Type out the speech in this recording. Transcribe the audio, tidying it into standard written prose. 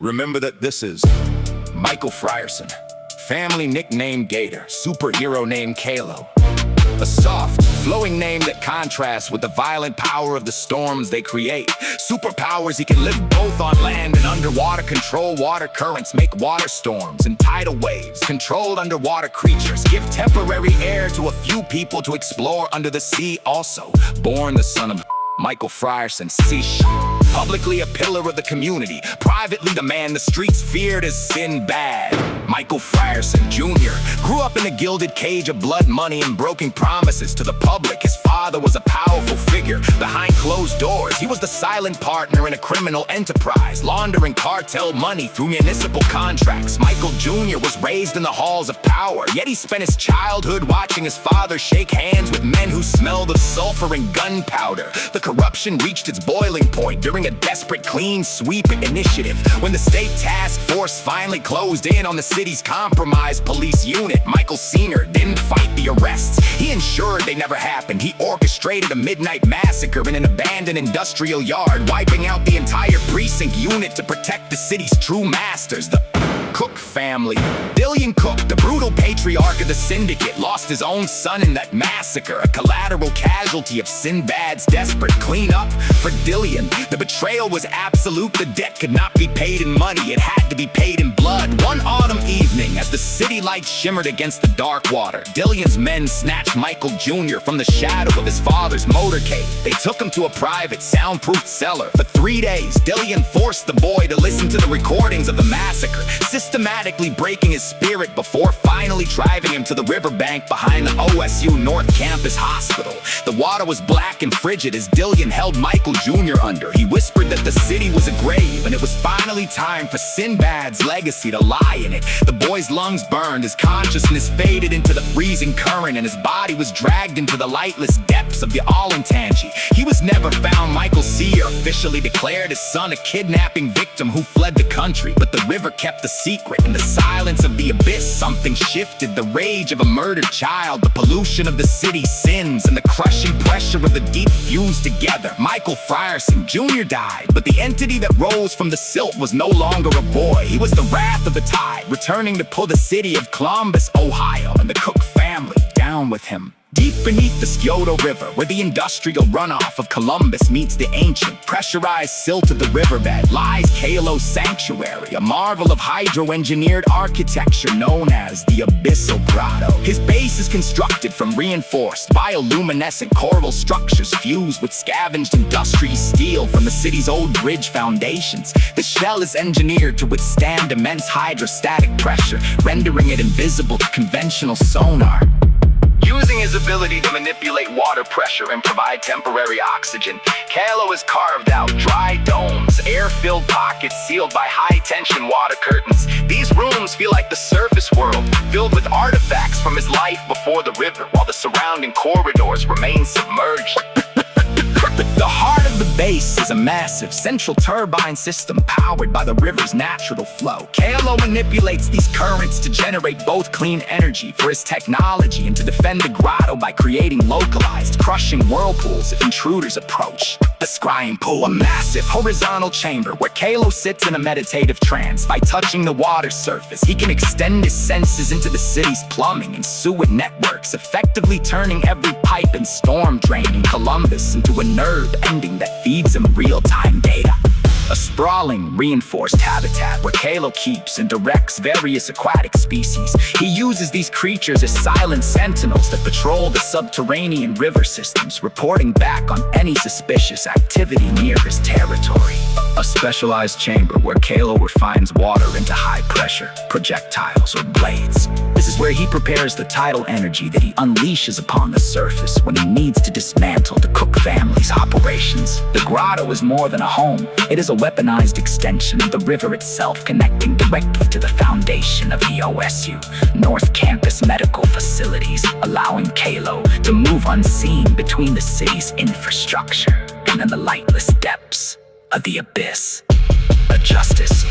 Remember that this is Michael Frierson, family nickname GATOR, superhero name Kalo. A soft, flowing name that contrasts with the violent power of the storms they create. Superpowers: he can live both on land and underwater, control water currents, make water storms and tidal waves, controlled underwater creatures, give temporary air to a few people to explore under the sea. Also, born the son of Michael Frierson, publicly a pillar of the community, privately the man the streets feared as Sinbad. Michael Frierson Jr. grew up in a gilded cage of blood, money, and broken promises to the public. His father was a powerful figure behind closed doors. He was the silent partner in a criminal enterprise, laundering cartel money through municipal contracts. Michael Jr. was raised in the halls of power, yet he spent his childhood watching his father shake hands with men who smelled of sulfur and gunpowder. The corruption reached its boiling point during a desperate clean sweep initiative. When the state task force finally closed in on the city's compromised police unit, Michael Sr. didn't fight the arrests. He ensured they never happened. He orchestrated a midnight massacre in an abandoned industrial yard, wiping out the entire precinct unit to protect the city's true masters, the Cook family. Dillion Cook, the brutal patriarch of the syndicate, lost his own son in that massacre, a collateral casualty of Sinbad's desperate cleanup. For Dillion, the betrayal was absolute. The debt could not be paid in money, it had to be paid in blood. One autumn evening, as the city lights shimmered against the dark water, Dillion's men snatched Michael Jr. from the shadow of his father's motorcade. They took him to a private, soundproof cellar. For 3 days, Dillion forced the boy to listen to the recordings of the massacre, systematically breaking his spirit before finally driving him to the riverbank behind the OSU North Campus Hospital. The water was black and frigid as Dillion held Michael Jr. under. He whispered that the city was a grave and it was finally time for Sinbad's legacy to lie in it. The boy's lungs burned, his consciousness faded into the freezing current, and his body was dragged into the lightless depths of the Olentangy. He was never found. Michael Sr. officially declared his son a kidnapping victim who fled the country, but the river kept the secret. In the silence of the abyss, something shifted. The rage of a murdered child, the pollution of the city's sins, and the crushing pressure of the deep fused together. Michael Frierson Jr. died, but the entity that rose from the silt was no longer a boy. He was the wrath of the tide, returning to pull the city of Columbus, Ohio, and the Cook family down with him. Deep beneath the Scioto River, where the industrial runoff of Columbus meets the ancient, pressurized silt of the riverbed, lies Kalo's sanctuary, a marvel of hydro-engineered architecture known as the Abyssal Grotto. His base is constructed from reinforced, bioluminescent coral structures fused with scavenged industrial steel from the city's old bridge foundations. The shell is engineered to withstand immense hydrostatic pressure, rendering it invisible to conventional sonar. Using his ability to manipulate water pressure and provide temporary oxygen, Kalo has carved out dry domes, air-filled pockets sealed by high-tension water curtains. These rooms feel like the surface world, filled with artifacts from his life before the river, while the surrounding corridors remain submerged. The heart of the base is a massive central turbine system powered by the river's natural flow. Kalo manipulates these currents to generate both clean energy for his technology and to defend the grotto by creating localized, crushing whirlpools if intruders approach. The scrying pool, a massive horizontal chamber where Kalo sits in a meditative trance. By touching the water surface, he can extend his senses into the city's plumbing and sewer networks, effectively turning every pipe and storm drain in Columbus into a nerve ending that feeds him real-time data. A sprawling, reinforced habitat where Kalo keeps and directs various aquatic species. He uses these creatures as silent sentinels that patrol the subterranean river systems, reporting back on any suspicious activity near his territory. A specialized chamber where Kalo refines water into high-pressure projectiles or blades. This is where he prepares the tidal energy that he unleashes upon the surface when he needs to dismantle the Cook family's operations. The grotto is more than a home. It is a weaponized extension of the river itself, connecting directly to the foundation of the OSU North Campus medical facilities, allowing Kalo to move unseen between the city's infrastructure and in the lightless depths of the abyss. A justice